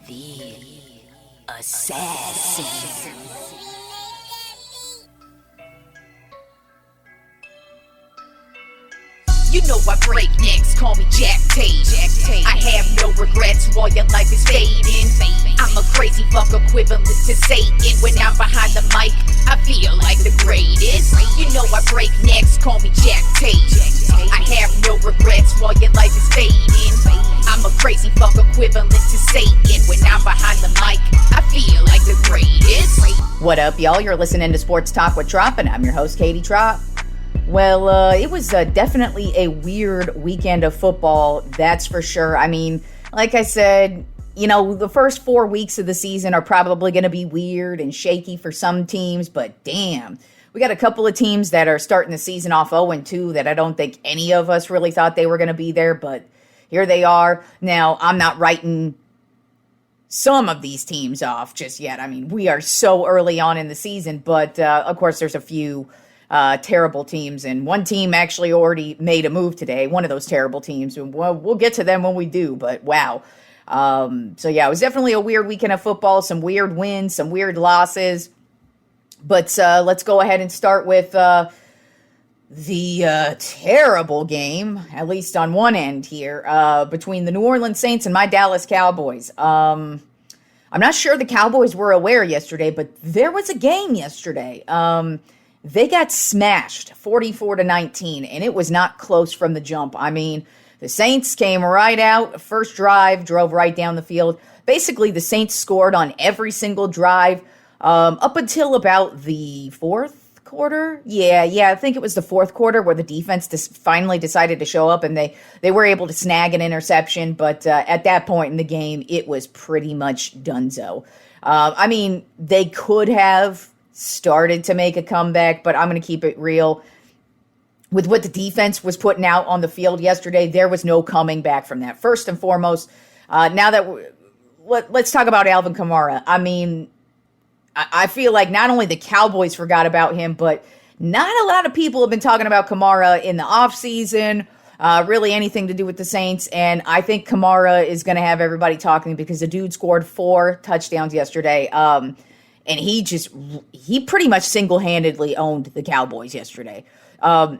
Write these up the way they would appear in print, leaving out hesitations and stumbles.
The assassin. You know I break necks, call me Jack Tate. I have no regrets while your life is fading. I'm a crazy fuck equivalent to Satan. When I'm behind the mic, I feel like the greatest. You know I break necks, call me Jack Tate. I have no regrets while your life is fading. I'm a crazy fuck equivalent to Satan. When I'm behind the mic, I feel like the greatest. What up, y'all? You're listening to Sports Talk with Tropp, and I'm your host, Katie Tropp. Well, it was definitely a weird weekend of football, that's for sure. I mean, like I said, you know, the first 4 weeks of the season are probably going to be weird and shaky for some teams, but damn, we got a couple of teams that are starting the season off 0-2 that I don't think any of us really thought they were going to be there, but here they are. Now, I'm not writing some of these teams off just yet. I mean, we are so early on in the season, but of course, there's a few terrible teams, and one team actually already made a move today, one of those terrible teams, and we'll get to them when we do, but wow. So yeah, it was definitely a weird weekend of football, some weird wins, some weird losses, but let's go ahead and start with the terrible game, at least on one end here, between the New Orleans Saints and my Dallas Cowboys. I'm not sure the Cowboys were aware yesterday, but there was a game yesterday. They got smashed 44-19, and it was not close from the jump. I mean, the Saints came right out, first drive, drove right down the field. Basically, the Saints scored on every single drive up until about the fourth quarter. Yeah, I think it was the fourth quarter where the defense finally decided to show up, and they were able to snag an interception. But at that point in the game, it was pretty much donezo. I mean, they could have started to make a comeback, but I'm going to keep it real. With what the defense was putting out on the field yesterday, there was no coming back from that. First and foremost, now that let's talk about Alvin Kamara. I mean, I feel like not only the Cowboys forgot about him, but not a lot of people have been talking about Kamara in the offseason, really anything to do with the Saints, and I think Kamara is going to have everybody talking because the dude scored 4 touchdowns yesterday. And he pretty much single-handedly owned the Cowboys yesterday.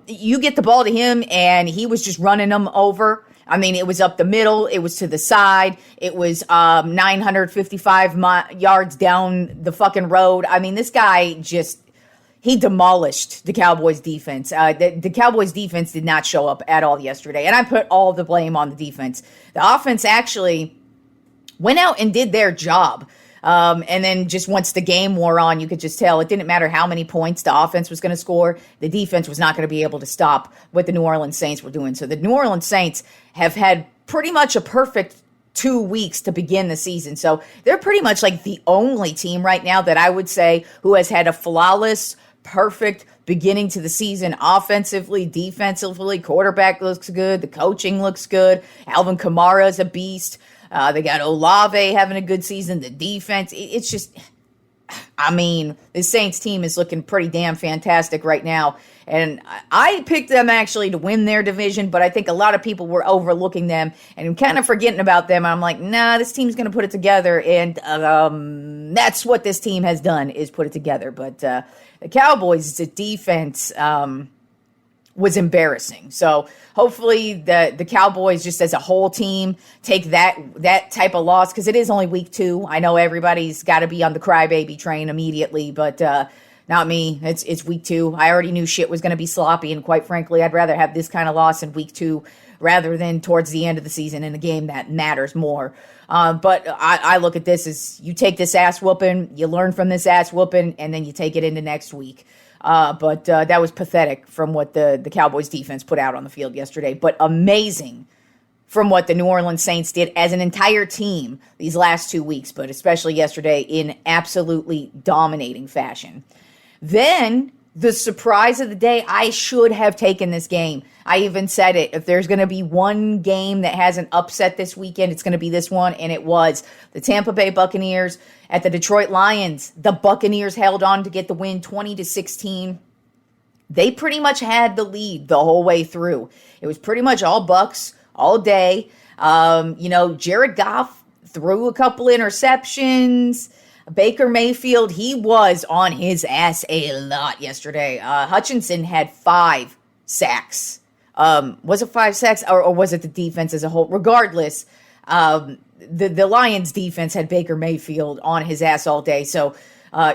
You get the ball to him, and he was just running them over. I mean, it was up the middle. It was to the side. It was 955 yards down the fucking road. I mean, this guy he demolished the Cowboys defense. The Cowboys defense did not show up at all yesterday, and I put all the blame on the defense. The offense actually went out and did their job. And then just once the game wore on, you could just tell it didn't matter how many points the offense was going to score. The defense was not going to be able to stop what the New Orleans Saints were doing. So the New Orleans Saints have had pretty much a perfect 2 weeks to begin the season. So they're pretty much like the only team right now that I would say who has had a flawless, perfect beginning to the season offensively, defensively. Quarterback looks good. The coaching looks good. Alvin Kamara is a beast. They got Olave having a good season. The defense, it's just, I mean, the Saints team is looking pretty damn fantastic right now. And I picked them actually to win their division, but I think a lot of people were overlooking them and kind of forgetting about them. I'm like, nah, this team's going to put it together. And that's what this team has done, is put it together. But the Cowboys, the defense was embarrassing. So hopefully the Cowboys, just as a whole team, take that type of loss, because it is only week 2. I know everybody's got to be on the crybaby train immediately, but not me. It's week 2. I already knew shit was going to be sloppy, and quite frankly, I'd rather have this kind of loss in week 2 rather than towards the end of the season in a game that matters more. But I look at this as you take this ass whooping, you learn from this ass whooping, and then you take it into next week. But that was pathetic from what the Cowboys defense put out on the field yesterday, but amazing from what the New Orleans Saints did as an entire team these last 2 weeks, but especially yesterday in absolutely dominating fashion. Then the surprise of the day, I should have taken this game. I even said it. If there's going to be one game that has an upset this weekend, it's going to be this one, and it was. The Tampa Bay Buccaneers at the Detroit Lions. The Buccaneers held on to get the win 20-16. They pretty much had the lead the whole way through. It was pretty much all Bucs all day. Jared Goff threw a couple interceptions. Baker Mayfield, he was on his ass a lot yesterday. Hutchinson had 5 sacks. Was it 5 sacks or was it the defense as a whole? Regardless, the Lions defense had Baker Mayfield on his ass all day. So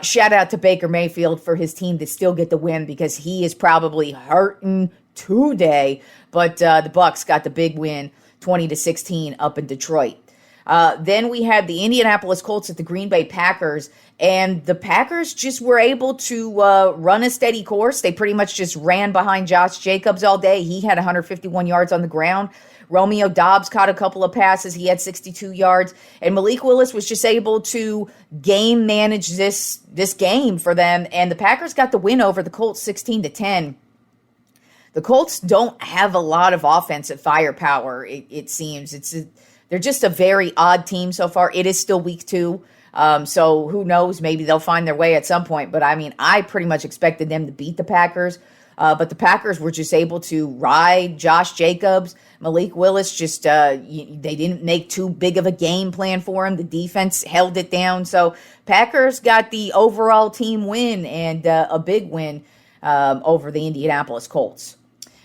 shout out to Baker Mayfield for his team to still get the win because he is probably hurting today. But the Bucs got the big win, 20-16 up in Detroit. Then we had the Indianapolis Colts at the Green Bay Packers, and the Packers just were able to run a steady course. They pretty much just ran behind Josh Jacobs all day. He had 151 yards on the ground. Romeo Doubs caught a couple of passes. He had 62 yards. And Malik Willis was just able to game manage this game for them. And the Packers got the win over the Colts 16-10. The Colts don't have a lot of offensive firepower, it seems. They're just a very odd team so far. It is still week 2. So who knows? Maybe they'll find their way at some point. But, I mean, I pretty much expected them to beat the Packers. But the Packers were just able to ride Josh Jacobs. Malik Willis just, they didn't make too big of a game plan for him. The defense held it down. So Packers got the overall team win and a big win over the Indianapolis Colts.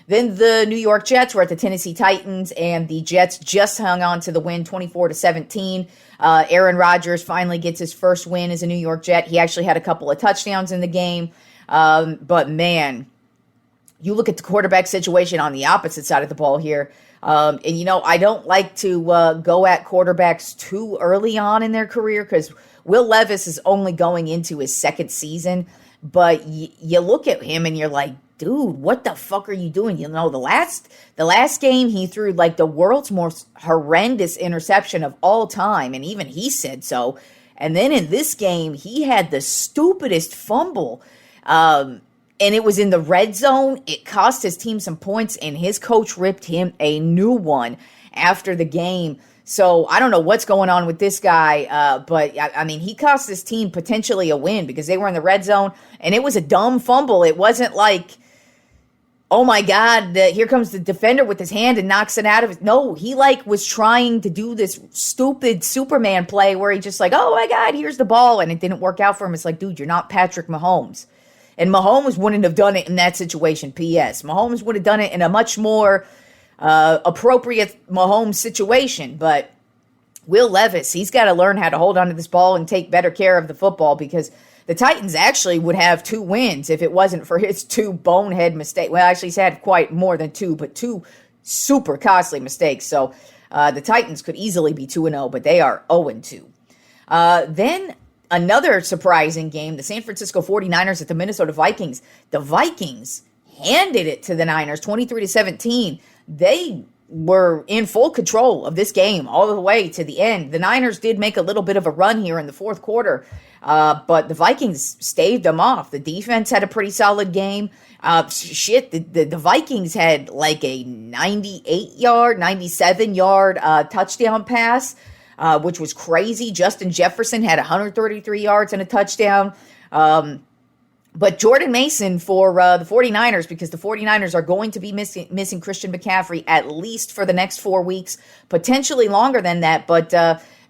Then the New York Jets were at the Tennessee Titans, and the Jets just hung on to the win 24-17. Aaron Rodgers finally gets his first win as a New York Jet. He actually had a couple of touchdowns in the game. But, man, you look at the quarterback situation on the opposite side of the ball here. And, you know, I don't like to go at quarterbacks too early on in their career because Will Levis is only going into his second season. But you look at him and you're like, dude, what the fuck are you doing? You know, the last game he threw like the world's most horrendous interception of all time, and even he said so. And then in this game, he had the stupidest fumble, and it was in the red zone. It cost his team some points, and his coach ripped him a new one after the game. So I don't know what's going on with this guy, but I mean, he cost his team potentially a win because they were in the red zone, and it was a dumb fumble. It wasn't like, oh my God, here comes the defender with his hand and knocks it out of it. No, he like was trying to do this stupid Superman play where he just like, oh my God, here's the ball. And it didn't work out for him. It's like, dude, you're not Patrick Mahomes. And Mahomes wouldn't have done it in that situation. P.S. Mahomes would have done it in a much more appropriate Mahomes situation. But Will Levis, he's got to learn how to hold on to this ball and take better care of the football because the Titans actually would have 2 wins if it wasn't for his 2 bonehead mistakes. Well, actually, he's had quite more than 2, but 2 super costly mistakes. So the Titans could easily be 2-0, but they are 0-2. Then another surprising game, the San Francisco 49ers at the Minnesota Vikings. The Vikings handed it to the Niners 23-17. They were in full control of this game all the way to the end. The Niners did make a little bit of a run here in the fourth quarter, but the Vikings staved them off. The defense had a pretty solid game. The Vikings had like a 97-yard touchdown pass, which was crazy. Justin Jefferson had 133 yards and a touchdown. But Jordan Mason for the 49ers, because the 49ers are going to be missing Christian McCaffrey at least for the next 4 weeks, potentially longer than that. But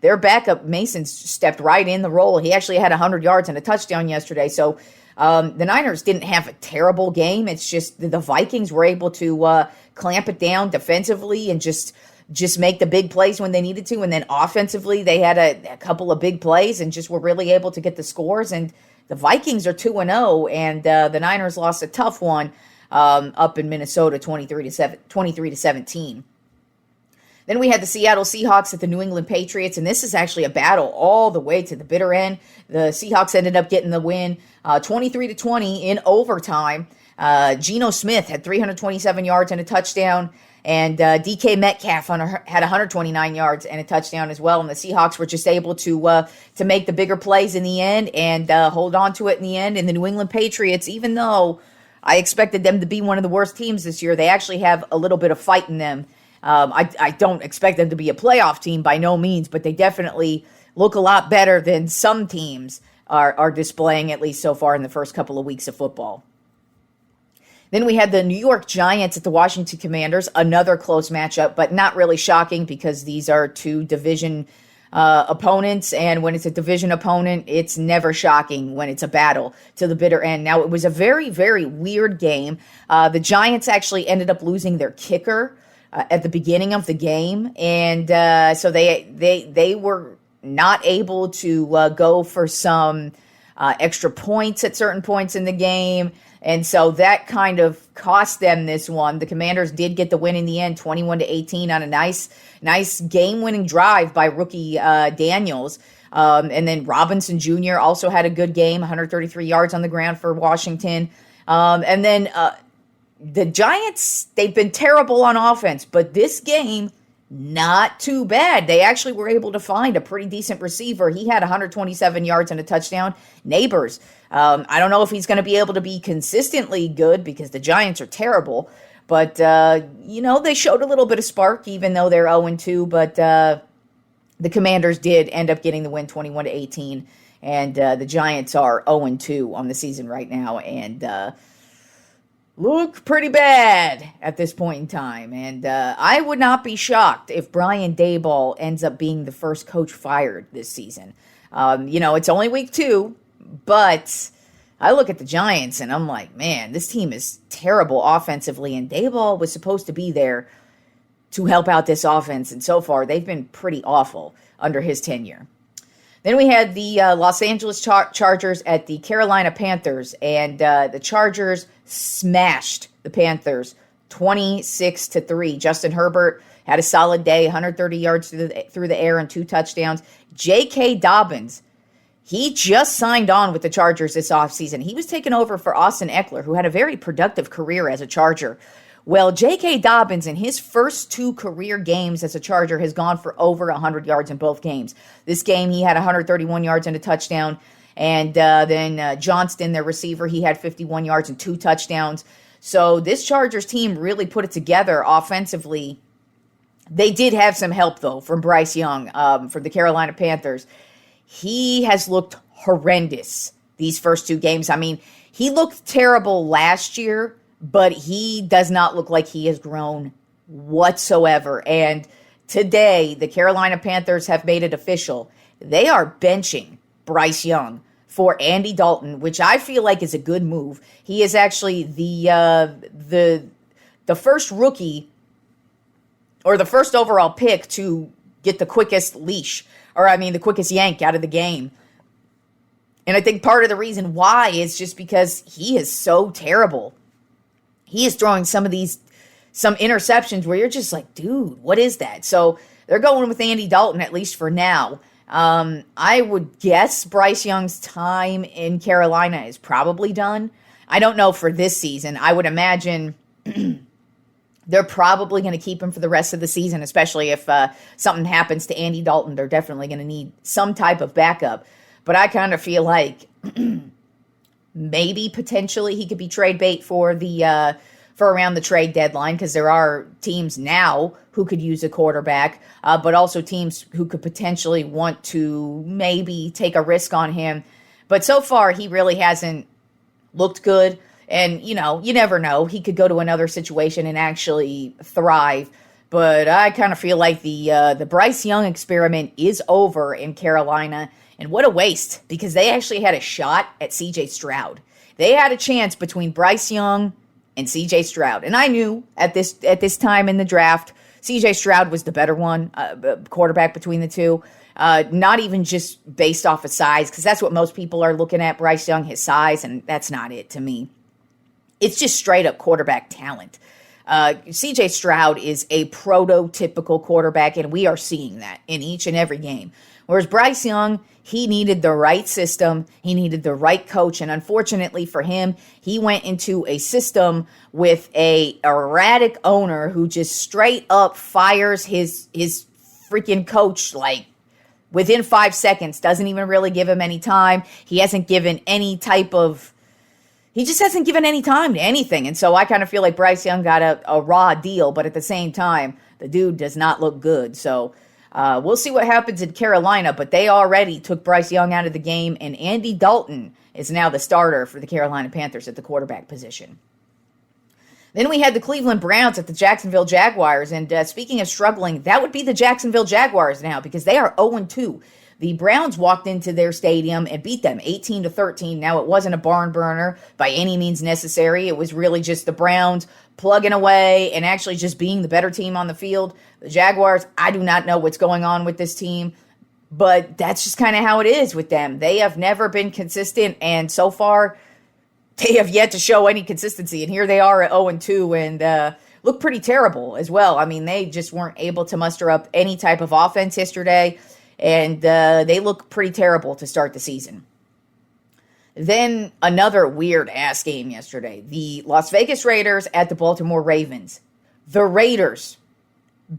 their backup, Mason, stepped right in the role. He actually had 100 yards and a touchdown yesterday. So the Niners didn't have a terrible game. It's just the Vikings were able to clamp it down defensively and just make the big plays when they needed to. And then offensively, they had a couple of big plays and just were really able to get the scores. And the Vikings are 2-0, and the Niners lost a tough one up in Minnesota, 23-17. Then we had the Seattle Seahawks at the New England Patriots, and this is actually a battle all the way to the bitter end. The Seahawks ended up getting the win, 23-20 in overtime. Geno Smith had 327 yards and a touchdown, and DK Metcalf had 129 yards and a touchdown as well. And the Seahawks were just able to make the bigger plays in the end and hold on to it in the end. And the New England Patriots, even though I expected them to be one of the worst teams this year, they actually have a little bit of fight in them. I don't expect them to be a playoff team by no means, but they definitely look a lot better than some teams are displaying, at least so far in the first couple of weeks of football. Then we had the New York Giants at the Washington Commanders, another close matchup, but not really shocking because these are two division opponents, and when it's a division opponent, it's never shocking when it's a battle to the bitter end. Now, it was a very, very weird game. The Giants actually ended up losing their kicker at the beginning of the game, and so they were not able to go for some extra points at certain points in the game. And so that kind of cost them this one. The Commanders did get the win in the end, 21-18 on a nice game-winning drive by rookie Daniels. And then Robinson Jr. also had a good game, 133 yards on the ground for Washington. And then the Giants, they've been terrible on offense, but this game, not too bad. They actually were able to find a pretty decent receiver. He had 127 yards and a touchdown. Neighbors. I don't know if he's going to be able to be consistently good because the Giants are terrible. But, they showed a little bit of spark even though they're 0-2. But the Commanders did end up getting the win 21-18. And the Giants are 0-2 on the season right now. And look pretty bad at this point in time. And I would not be shocked if Brian Daboll ends up being the first coach fired this season. It's only week 2, but I look at the Giants and I'm like, man, this team is terrible offensively. And Daboll was supposed to be there to help out this offense. And so far, they've been pretty awful under his tenure. Then we had the Los Angeles Chargers at the Carolina Panthers, and the Chargers smashed the Panthers 26-3. Justin Herbert had a solid day, 130 yards through the air and 2 touchdowns. J.K. Dobbins, he just signed on with the Chargers this offseason. He was taking over for Austin Eckler, who had a very productive career as a Charger. Well, J.K. Dobbins, in his first 2 career games as a Charger, has gone for over 100 yards in both games. This game, he had 131 yards and a touchdown. And then Johnston, their receiver, he had 51 yards and 2 touchdowns. So this Chargers team really put it together offensively. They did have some help, though, from Bryce Young from the Carolina Panthers. He has looked horrendous these first 2 games. I mean, he looked terrible last year, but he does not look like he has grown whatsoever. And today, the Carolina Panthers have made it official. They are benching Bryce Young for Andy Dalton, which I feel like is a good move. He is actually the first rookie or the first overall pick to get the quickest leash, the quickest yank out of the game. And I think part of the reason why is just because he is so terrible. He is throwing some interceptions where you're just like, dude, what is that? So they're going with Andy Dalton, at least for now. I would guess Bryce Young's time in Carolina is probably done. I don't know for this season. I would imagine they're probably going to keep him for the rest of the season, especially if something happens to Andy Dalton. They're definitely going to need some type of backup. But I kind of feel like maybe potentially he could be trade bait for around the trade deadline, because there are teams now who could use a quarterback, but also teams who could potentially want to maybe take a risk on him. But so far, he really hasn't looked good. And, you never know. He could go to another situation and actually thrive. But I kind of feel like the Bryce Young experiment is over in Carolina. And what a waste, because they actually had a shot at C.J. Stroud. They had a chance between Bryce Young and C.J. Stroud. And I knew at this time in the draft, C.J. Stroud was the better one, quarterback between the two. Not even just based off of size, because that's what most people are looking at, Bryce Young, his size, and that's not it to me. It's just straight up quarterback talent. C.J. Stroud is a prototypical quarterback, and we are seeing that in each and every game. Whereas Bryce Young, he needed the right system, he needed the right coach, and unfortunately for him, he went into a system with a erratic owner who just straight up fires his freaking coach like within 5 seconds, doesn't even really give him any time. He just hasn't given any time to anything. And so I kind of feel like Bryce Young got a raw deal, but at the same time, the dude does not look good. So we'll see what happens in Carolina, but they already took Bryce Young out of the game, and Andy Dalton is now the starter for the Carolina Panthers at the quarterback position. Then we had the Cleveland Browns at the Jacksonville Jaguars. And speaking of struggling, that would be the Jacksonville Jaguars now because they are 0-2. The Browns walked into their stadium and beat them 18-13. Now, it wasn't a barn burner by any means necessary. It was really just the Browns plugging away and actually just being the better team on the field. The Jaguars, I do not know what's going on with this team, but that's just kind of how it is with them. They have never been consistent, and so far, they have yet to show any consistency. And here they are at 0-2 and look pretty terrible as well. I mean, they just weren't able to muster up any type of offense yesterday. And they look pretty terrible to start the season. Then another weird-ass game yesterday. The Las Vegas Raiders at the Baltimore Ravens. The Raiders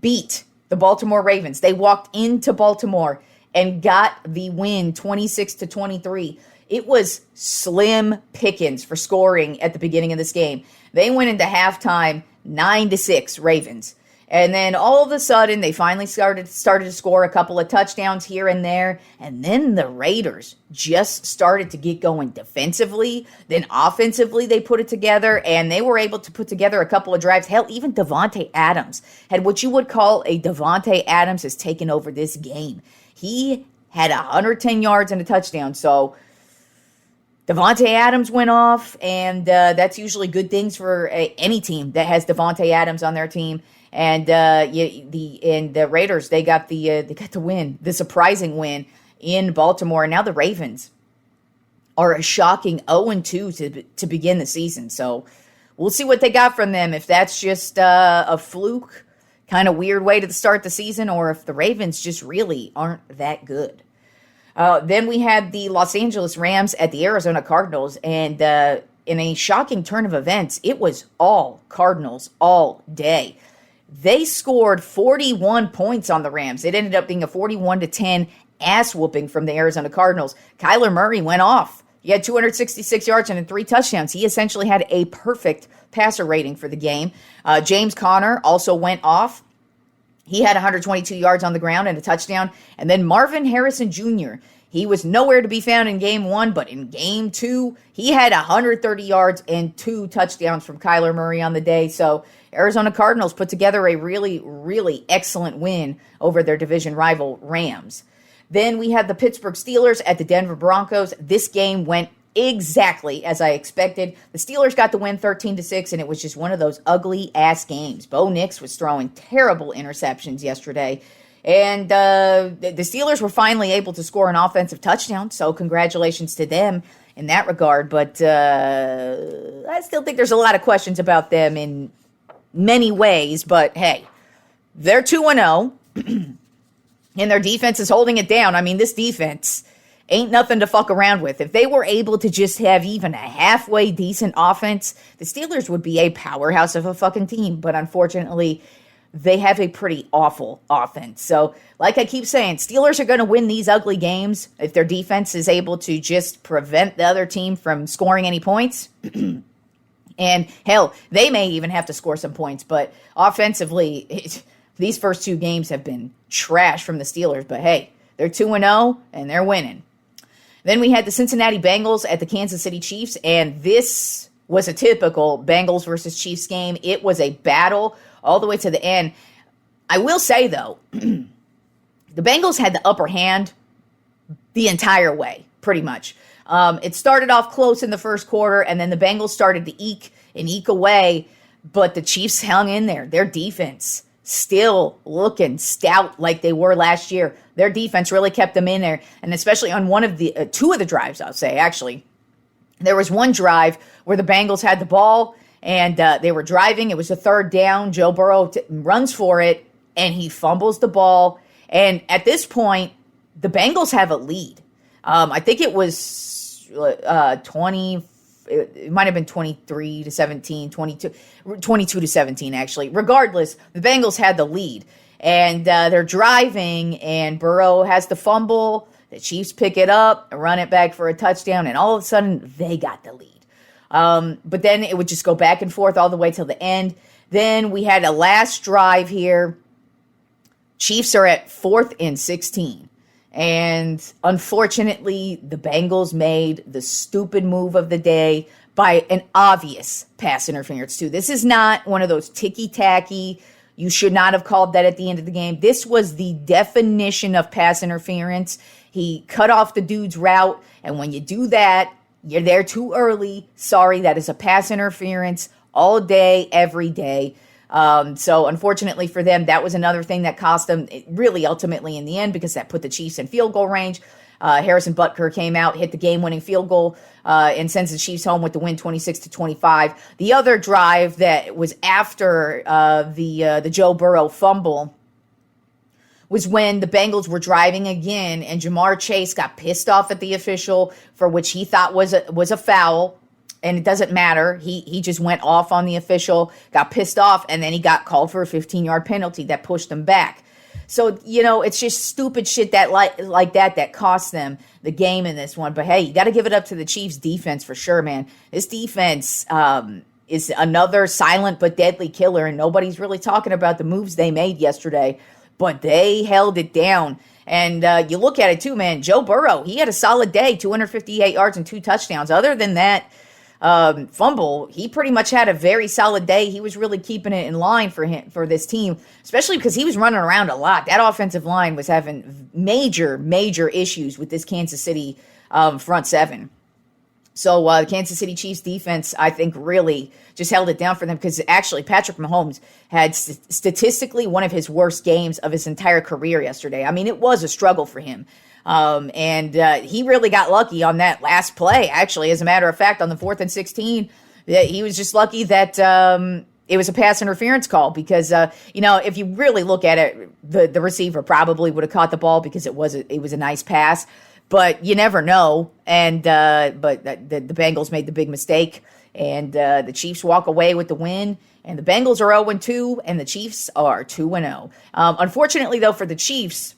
beat the Baltimore Ravens. They walked into Baltimore and got the win 26-23. It was slim pickings for scoring at the beginning of this game. They went into halftime 9-6 Ravens. And then all of a sudden, they finally started to score a couple of touchdowns here and there. And then the Raiders just started to get going defensively. Then offensively, they put it together. And they were able to put together a couple of drives. Hell, even Davante Adams had what you would call a Davante Adams has taken over this game. He had 110 yards and a touchdown. So Davante Adams went off. And that's usually good things for any team that has Davante Adams on their team. And the Raiders, they got the win, the surprising win in Baltimore. And now the Ravens are a shocking 0-2 to begin the season. So we'll see what they got from them. If that's just a fluke, kind of weird way to start the season, or if the Ravens just really aren't that good. Then we had the Los Angeles Rams at the Arizona Cardinals, and in a shocking turn of events, it was all Cardinals all day. They scored 41 points on the Rams. It ended up being a 41-10 ass whooping from the Arizona Cardinals. Kyler Murray went off. He had 266 yards and 3 touchdowns. He essentially had a perfect passer rating for the game. James Conner also went off. He had 122 yards on the ground and a touchdown. And then Marvin Harrison Jr., he was nowhere to be found in game 1, but in game 2, he had 130 yards and 2 touchdowns from Kyler Murray on the day. So Arizona Cardinals put together a really, really excellent win over their division rival Rams. Then we had the Pittsburgh Steelers at the Denver Broncos. This game went exactly as I expected. The Steelers got the win 13-6, and it was just one of those ugly-ass games. Bo Nix was throwing terrible interceptions yesterday. And the Steelers were finally able to score an offensive touchdown, so congratulations to them in that regard. But I still think there's a lot of questions about them in many ways. But, hey, they're 2-0, and their defense is holding it down. I mean, this defense ain't nothing to fuck around with. If they were able to just have even a halfway decent offense, the Steelers would be a powerhouse of a fucking team. But unfortunately, they have a pretty awful offense. So, like I keep saying, Steelers are going to win these ugly games if their defense is able to just prevent the other team from scoring any points. And, hell, they may even have to score some points. But offensively, these first 2 games have been trash from the Steelers. But, hey, they're 2-0, and they're winning. Then we had the Cincinnati Bengals at the Kansas City Chiefs. And this was a typical Bengals versus Chiefs game. It was a battle all the way to the end. I will say, though, the Bengals had the upper hand the entire way, pretty much. It started off close in the first quarter, and then the Bengals started to eke away, but the Chiefs hung in there. Their defense still looking stout like they were last year. Their defense really kept them in there, and especially on one of the 2 of the drives, I'll say, actually. There was one drive where the Bengals had the ball, and they were driving. It was a 3rd down. Joe Burrow runs for it, and he fumbles the ball. And at this point, the Bengals have a lead. I think it was 20. It might have been 23-17, 22-17, actually. Regardless, the Bengals had the lead. And they're driving, and Burrow has the fumble. The Chiefs pick it up, run it back for a touchdown, and all of a sudden, they got the lead. But then it would just go back and forth all the way till the end. Then we had a last drive here. Chiefs are at 4th and 16. And unfortunately, the Bengals made the stupid move of the day by an obvious pass interference, too. This is not one of those ticky-tacky, you should not have called that at the end of the game. This was the definition of pass interference. He cut off the dude's route, and when you do that, you're there too early. Sorry, that is a pass interference all day, every day. So unfortunately for them, that was another thing that cost them really ultimately in the end, because that put the Chiefs in field goal range. Harrison Butker came out, hit the game-winning field goal, and sends the Chiefs home with the win 26-25. The other drive that was after the Joe Burrow fumble was when the Bengals were driving again, and Jamar Chase got pissed off at the official for which he thought was a foul. And it doesn't matter. He just went off on the official, got pissed off, and then he got called for a 15-yard penalty that pushed him back. So, it's just stupid shit that like that cost them the game in this one. But, hey, you got to give it up to the Chiefs' defense for sure, man. This defense is another silent but deadly killer, and nobody's really talking about the moves they made yesterday. But they held it down. And you look at it, too, man. Joe Burrow, he had a solid day, 258 yards and 2 touchdowns. Other than that fumble, he pretty much had a very solid day. He was really keeping it in line for this team, especially because he was running around a lot. That offensive line was having major issues with this Kansas City front seven. So the Kansas City Chiefs defense, I think, really just held it down for them, because actually Patrick Mahomes had statistically one of his worst games of his entire career yesterday. I mean, it was a struggle for him. And he really got lucky on that last play, actually. As a matter of fact, on the 4th and 16, he was just lucky that it was a pass interference call, because, if you really look at it, the receiver probably would have caught the ball because it was a nice pass. But you never know. And but the Bengals made the big mistake, and the Chiefs walk away with the win. And the Bengals are 0-2, and the Chiefs are 2-0. Unfortunately, though, for the Chiefs,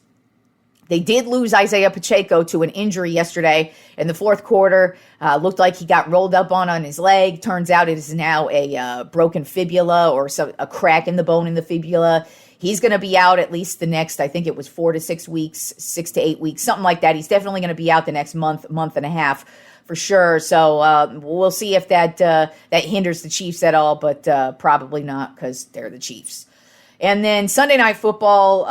they did lose Isaiah Pacheco to an injury yesterday in the fourth quarter. Looked like he got rolled up on his leg. Turns out it is now a broken fibula, or a crack in the bone in the fibula. He's going to be out at least the next, I think it was 4 to 6 weeks, 6 to 8 weeks, something like that. He's definitely going to be out the next month and a half for sure. So we'll see if that hinders the Chiefs at all, but probably not, because they're the Chiefs. And then Sunday Night Football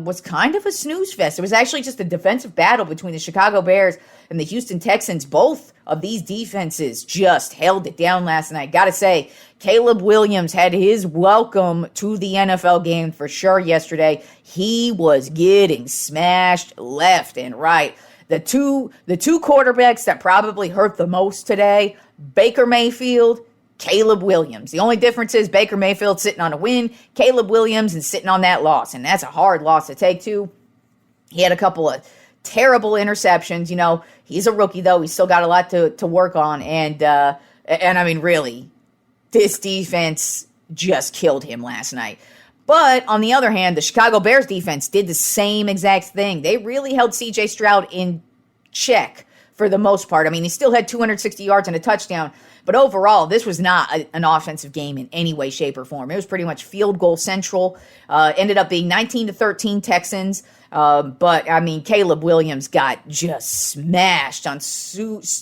was kind of a snooze fest. It was actually just a defensive battle between the Chicago Bears and the Houston Texans. Both of these defenses just held it down last night. Got to say, Caleb Williams had his welcome to the NFL game for sure yesterday. He was getting smashed left and right. The two quarterbacks that probably hurt the most today, Baker Mayfield, Caleb Williams. The only difference is Baker Mayfield sitting on a win, Caleb Williams is sitting on that loss, and that's a hard loss to take too. He had a couple of terrible interceptions. He's a rookie though. He's still got a lot to work on, and I mean, really, this defense just killed him last night. But on the other hand, the Chicago Bears defense did the same exact thing. They really held C.J. Stroud in check for the most part. I mean, he still had 260 yards and a touchdown. But overall, this was not an offensive game in any way, shape, or form. It was pretty much field goal central. Ended up being 19-13 Texans. But, I mean, Caleb Williams got just smashed on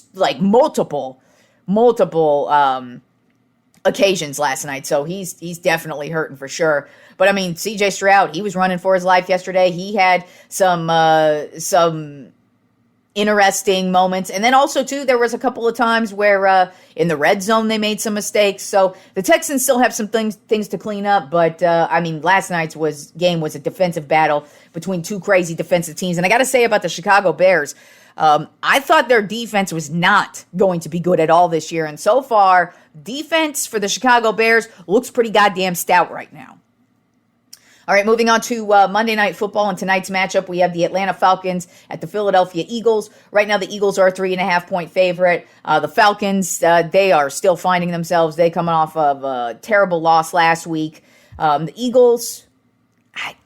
multiple occasions last night. So he's definitely hurting for sure. But, I mean, C.J. Stroud, he was running for his life yesterday. He had some interesting moments. And then also, too, there was a couple of times where in the red zone they made some mistakes. So the Texans still have some things to clean up. But, I mean, last night's game was a defensive battle between two crazy defensive teams. And I got to say about the Chicago Bears, I thought their defense was not going to be good at all this year. And so far, defense for the Chicago Bears looks pretty goddamn stout right now. All right, moving on to Monday Night Football and tonight's matchup. We have the Atlanta Falcons at the Philadelphia Eagles. Right now, the Eagles are a 3.5-point favorite. The Falcons, they are still finding themselves. They coming off of a terrible loss last week. The Eagles,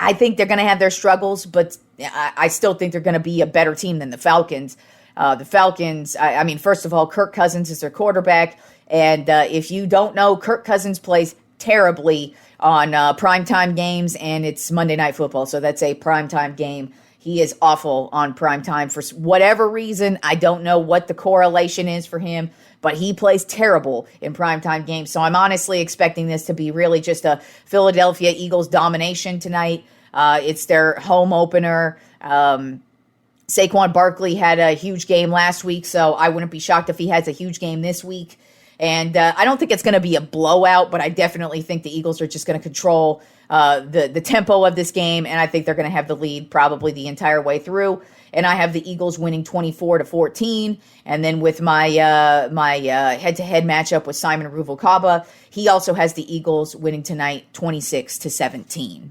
I think they're going to have their struggles, but I still think they're going to be a better team than the Falcons. The Falcons, I mean, first of all, Kirk Cousins is their quarterback. And if you don't know, Kirk Cousins plays terribly on primetime games, and it's Monday Night Football, so that's a primetime game. He is awful on primetime for whatever reason. I don't know what the correlation is for him, but he plays terrible in primetime games. So I'm honestly expecting this to be really just a Philadelphia Eagles domination tonight. It's their home opener. Saquon Barkley had a huge game last week, so I wouldn't be shocked if he has a huge game this week. And I don't think it's going to be a blowout, but I definitely think the Eagles are just going to control the tempo of this game, and I think they're going to have the lead probably the entire way through. And I have the Eagles winning 24-14. And then with my head-to-head matchup with Simon Ruvalcaba, he also has the Eagles winning tonight 26-17.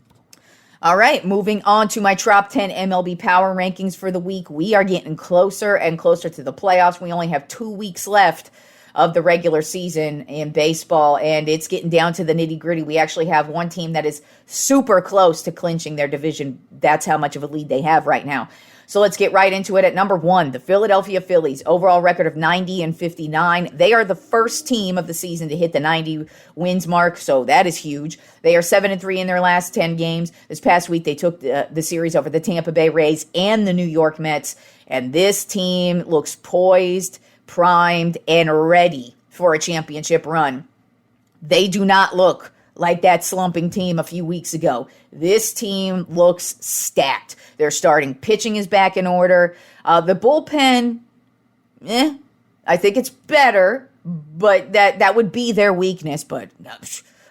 All right, moving on to my Trop 10 MLB Power Rankings for the week. We are getting closer and closer to the playoffs. We only have 2 weeks left of the regular season in baseball, and it's getting down to the nitty-gritty. We actually have one team that is super close to clinching their division. That's how much of a lead they have right now. So let's get right into it. At number 1, the Philadelphia Phillies, overall record of 90-59. They are the first team of the season to hit the 90 wins mark, so that is huge. They are 7-3 in their last 10 games. This past week, they took the series over the Tampa Bay Rays and the New York Mets, and this team looks poised, primed, and ready for a championship run. They do not look like that slumping team a few weeks ago. This team looks stacked. Their starting pitching is back in order. The bullpen, I think it's better, but that would be their weakness. But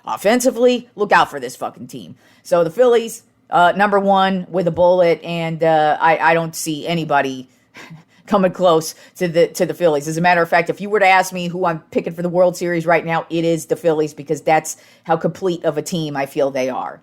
offensively, look out for this fucking team. So the Phillies, number 1 with a bullet, and I don't see anybody coming close to the Phillies. As a matter of fact, if you were to ask me who I'm picking for the World Series right now, it is the Phillies, because that's how complete of a team I feel they are.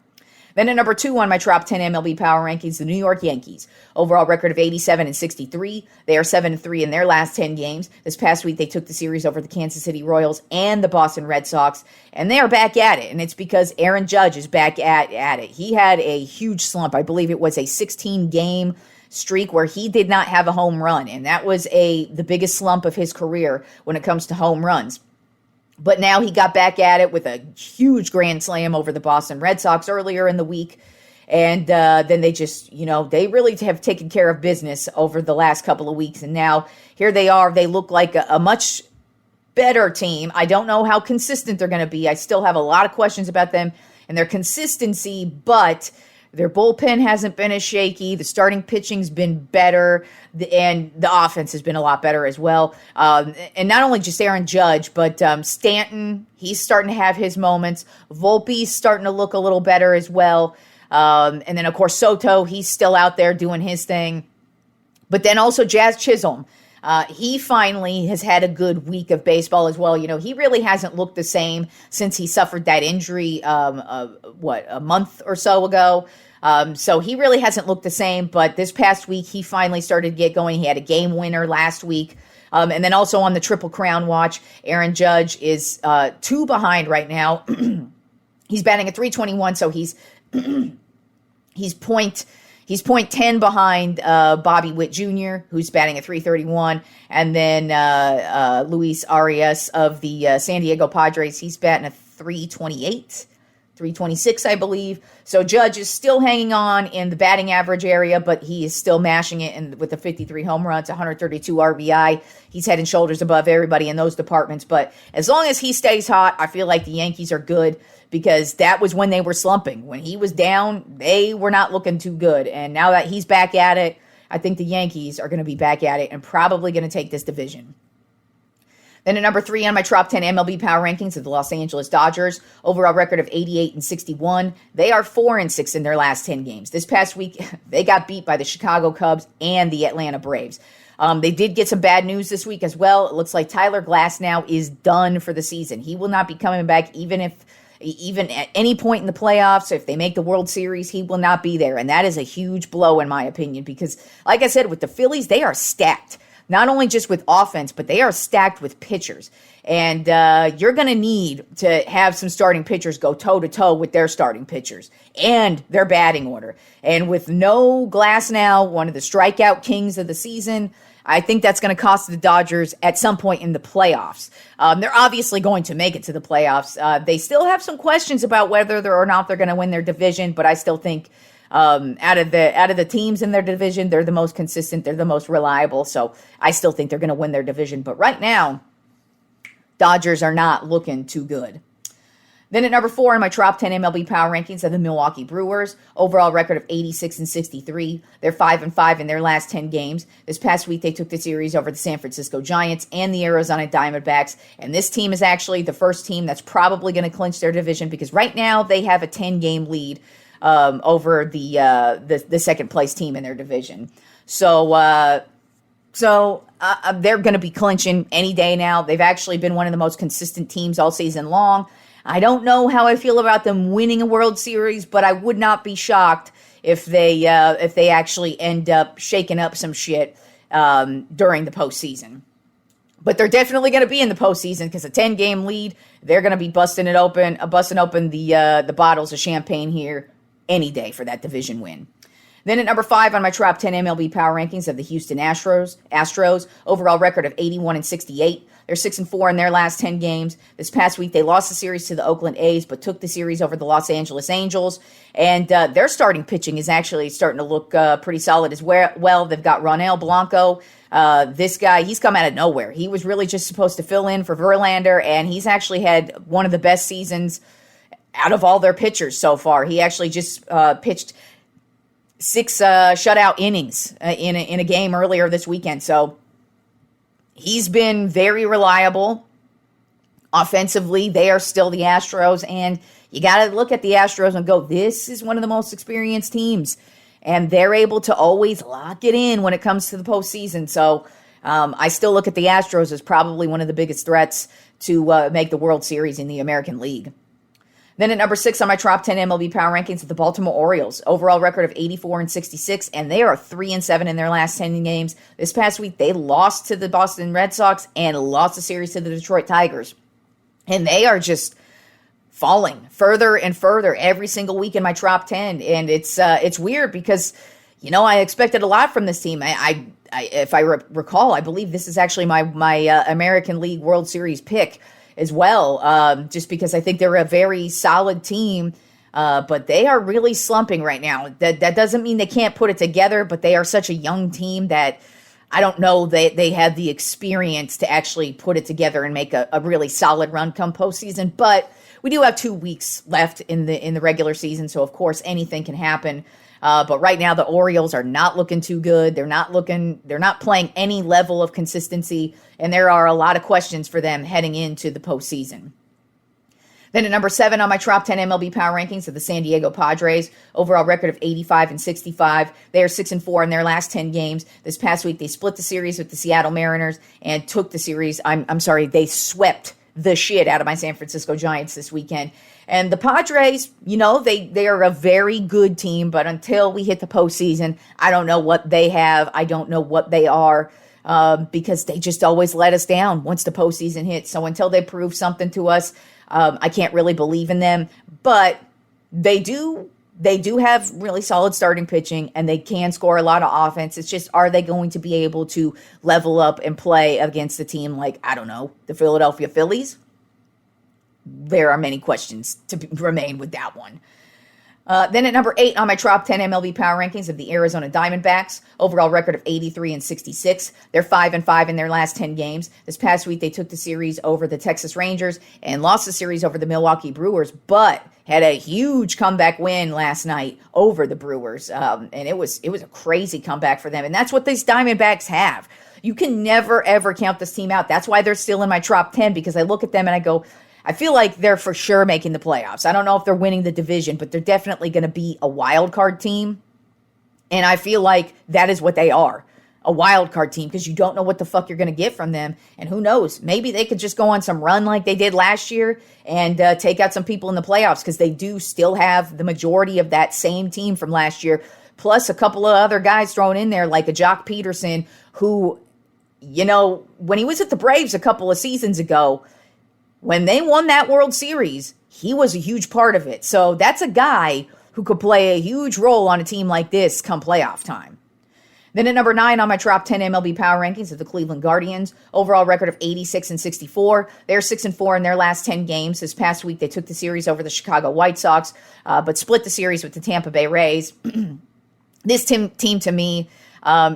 Then at number 2 on my Trop 10 MLB Power Rankings, the New York Yankees. Overall record of 87-63. They are 7-3 in their last 10 games. This past week, they took the series over the Kansas City Royals and the Boston Red Sox, and they are back at it, and it's because Aaron Judge is back at it. He had a huge slump. I believe it was a 16-game streak where he did not have a home run, and that was the biggest slump of his career when it comes to home runs. But now he got back at it with a huge grand slam over the Boston Red Sox earlier in the week. And then they just, they really have taken care of business over the last couple of weeks. And now here they are. They look like a much better team. I don't know how consistent they're going to be. I still have a lot of questions about them and their consistency, but their bullpen hasn't been as shaky. The starting pitching's been better, and the offense has been a lot better as well. And not only just Aaron Judge, but Stanton, he's starting to have his moments. Volpe's starting to look a little better as well. And then, of course, Soto, he's still out there doing his thing. But then also Jazz Chisholm. He finally has had a good week of baseball as well. He really hasn't looked the same since he suffered that injury, a month or so ago. So he really hasn't looked the same, but this past week, he finally started to get going. He had a game winner last week. And then also on the Triple Crown watch, Aaron Judge is 2 behind right now. He's batting at .321, so he's .10 behind Bobby Witt Jr., who's batting at .331, and then Luis Arias of the San Diego Padres, he's batting at .328. .326, I believe. So Judge is still hanging on in the batting average area, but he is still mashing it with the 53 home runs, 132 RBI. He's head and shoulders above everybody in those departments. But as long as he stays hot, I feel like the Yankees are good, because that was when they were slumping. When he was down, they were not looking too good. And now that he's back at it, I think the Yankees are going to be back at it and probably going to take this division. Then at number 3 on my Trop 10 MLB Power Rankings are the Los Angeles Dodgers. Overall record of 88-61. They are 4-6 in their last 10 games. This past week, they got beat by the Chicago Cubs and the Atlanta Braves. They did get some bad news this week as well. It looks like Tyler Glasnow is done for the season. He will not be coming back even at any point in the playoffs. If they make the World Series, he will not be there. And that is a huge blow in my opinion, because like I said, with the Phillies, they are stacked. Not only just with offense, but they are stacked with pitchers. And you're going to need to have some starting pitchers go toe-to-toe with their starting pitchers and their batting order. And with no Glasnow, one of the strikeout kings of the season, I think that's going to cost the Dodgers at some point in the playoffs. They're obviously going to make it to the playoffs. They still have some questions about whether or not they're going to win their division, but I still think Out of the teams in their division, they're the most consistent, they're the most reliable. So I still think they're going to win their division. But right now, Dodgers are not looking too good. Then at number 4 in my Tropp 10 MLB Power Rankings are the Milwaukee Brewers. Overall record of 86-63. They're 5-5 in their last 10 games. This past week, they took the series over the San Francisco Giants and the Arizona Diamondbacks. And this team is actually the first team that's probably going to clinch their division because right now they have a 10-game lead over the second place team in their division. So they're going to be clinching any day now. They've actually been one of the most consistent teams all season long. I don't know how I feel about them winning a World Series, but I would not be shocked if they actually end up shaking up some shit during the postseason. But they're definitely going to be in the postseason because a 10-game lead, they're going to be busting open the bottles of champagne here any day for that division win. Then at number 5 on my Tropp 10 MLB Power Rankings of the Houston Astros, overall record of 81-68. They're 6-4 in their last 10 games. This past week, they lost the series to the Oakland A's, but took the series over the Los Angeles Angels. And their starting pitching is actually starting to look pretty solid as well. They've got Ronel Blanco. This guy, he's come out of nowhere. He was really just supposed to fill in for Verlander, and he's actually had one of the best seasons out of all their pitchers so far. He actually just pitched 6 shutout innings in a game earlier this weekend. So he's been very reliable. Offensively, they are still the Astros, and you got to look at the Astros and go, this is one of the most experienced teams, and they're able to always lock it in when it comes to the postseason. So I still look at the Astros as probably one of the biggest threats to make the World Series in the American League. Then at number 6 on my Tropp 10 MLB Power Rankings of the Baltimore Orioles. Overall record of 84-66, and they are 3-7 in their last 10 games. This past week, they lost to the Boston Red Sox and lost the series to the Detroit Tigers. And they are just falling further and further every single week in my Tropp 10. And it's weird because, I expected a lot from this team. If I recall, I believe this is actually my American League World Series pick as well, just because I think they're a very solid team, but they are really slumping right now. That doesn't mean they can't put it together, but they are such a young team that I don't know they have the experience to actually put it together and make a really solid run come postseason. But we do have 2 weeks left in the regular season, so of course anything can happen. But right now the Orioles are not looking too good. They're not playing any level of consistency, and there are a lot of questions for them heading into the postseason. Then at number 7 on my Tropp 10 MLB Power Rankings of the San Diego Padres, overall record of 85-65. They are 6-4 in their last 10 games. This past week, they split the series with the Seattle Mariners and took the series. They swept the shit out of my San Francisco Giants this weekend. And the Padres, they are a very good team, but until we hit the postseason, I don't know what they have. I don't know what they are, because they just always let us down once the postseason hits. So until they prove something to us, I can't really believe in them. But they do have really solid starting pitching, and they can score a lot of offense. It's just, are they going to be able to level up and play against a team like, I don't know, the Philadelphia Phillies? There are many questions to remain with that one. Then at number 8 on my Tropp 10 MLB Power Rankings of the Arizona Diamondbacks, overall record of 83-66. They're 5-5 in their last 10 games. This past week, they took the series over the Texas Rangers and lost the series over the Milwaukee Brewers, but had a huge comeback win last night over the Brewers. And it was a crazy comeback for them. And that's what these Diamondbacks have. You can never, ever count this team out. That's why they're still in my Tropp 10, because I look at them and I go, I feel like they're for sure making the playoffs. I don't know if they're winning the division, but they're definitely going to be a wild card team. And I feel like that is what they are, a wild card team, because you don't know what the fuck you're going to get from them. And who knows, maybe they could just go on some run like they did last year and take out some people in the playoffs, because they do still have the majority of that same team from last year, plus a couple of other guys thrown in there like a Jock Peterson, who, when he was at the Braves a couple of seasons ago, when they won that World Series, he was a huge part of it. So that's a guy who could play a huge role on a team like this come playoff time. Then at number 9 on my top 10 MLB Power Rankings is the Cleveland Guardians. Overall record of 86-64. They're 6-4 in their last 10 games. This past week, they took the series over the Chicago White Sox, but split the series with the Tampa Bay Rays. This team to me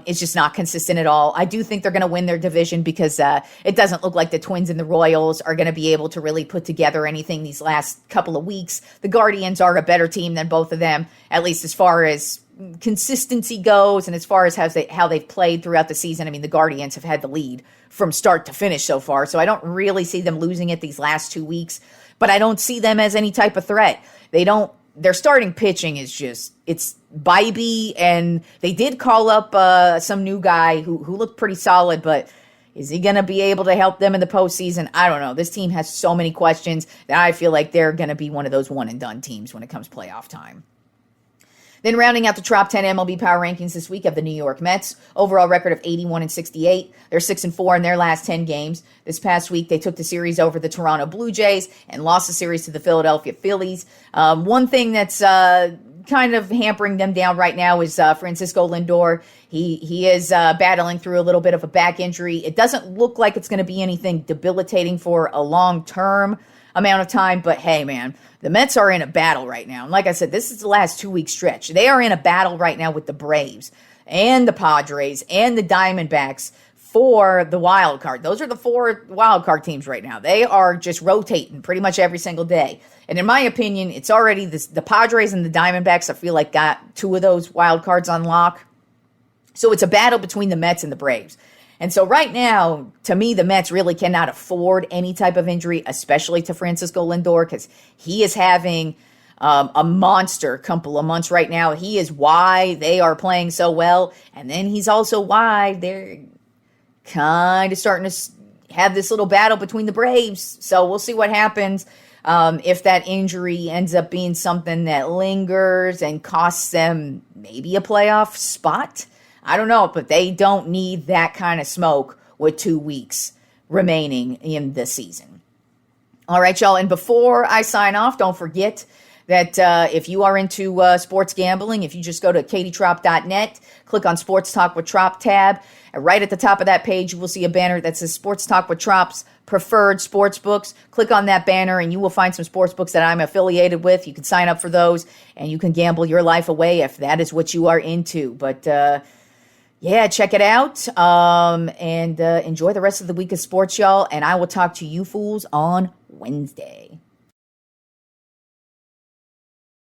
is just not consistent at all. I do think they're going to win their division because it doesn't look like the Twins and the Royals are going to be able to really put together anything these last couple of weeks. The Guardians are a better team than both of them, at least as far as consistency goes and as far as how they've played throughout the season. I mean, the Guardians have had the lead from start to finish so far, so I don't really see them losing it these last 2 weeks, but I don't see them as any type of threat. Their starting pitching is just, it's Bybee, and they did call up some new guy who looked pretty solid, but is he going to be able to help them in the postseason? I don't know. This team has so many questions that I feel like they're going to be one of those one-and-done teams when it comes playoff time. Then rounding out the top 10 MLB Power Rankings this week of the New York Mets. Overall record of 81-68. They're 6-4 in their last 10 games. This past week, they took the series over the Toronto Blue Jays and lost the series to the Philadelphia Phillies. One thing that's kind of hampering them down right now is Francisco Lindor. He is battling through a little bit of a back injury. It doesn't look like it's going to be anything debilitating for a long-term amount of time, but hey, man, the Mets are in a battle right now. And like I said, this is the last 2-week stretch. They are in a battle right now with the Braves and the Padres and the Diamondbacks for the wild card. Those are the 4 wild card teams right now. They are just rotating pretty much every single day. And in my opinion, it's already the Padres and the Diamondbacks, I feel like, got 2 of those wild cards on lock. So it's a battle between the Mets and the Braves. And so right now, to me, the Mets really cannot afford any type of injury, especially to Francisco Lindor, because he is having a monster couple of months right now. He is why they are playing so well. And then he's also why they're kind of starting to have this little battle between the Braves. So we'll see what happens if that injury ends up being something that lingers and costs them maybe a playoff spot. I don't know, but they don't need that kind of smoke with 2 weeks remaining in the season. All right, y'all. And before I sign off, don't forget that if you are into sports gambling, if you just go to katietropp.net, click on Sports Talk with Tropp tab, and right at the top of that page, you will see a banner that says Sports Talk with Tropp's preferred sports books. Click on that banner and you will find some sports books that I'm affiliated with. You can sign up for those and you can gamble your life away if that is what you are into. But yeah, check it out and enjoy the rest of the week of sports, y'all. And I will talk to you fools on Wednesday.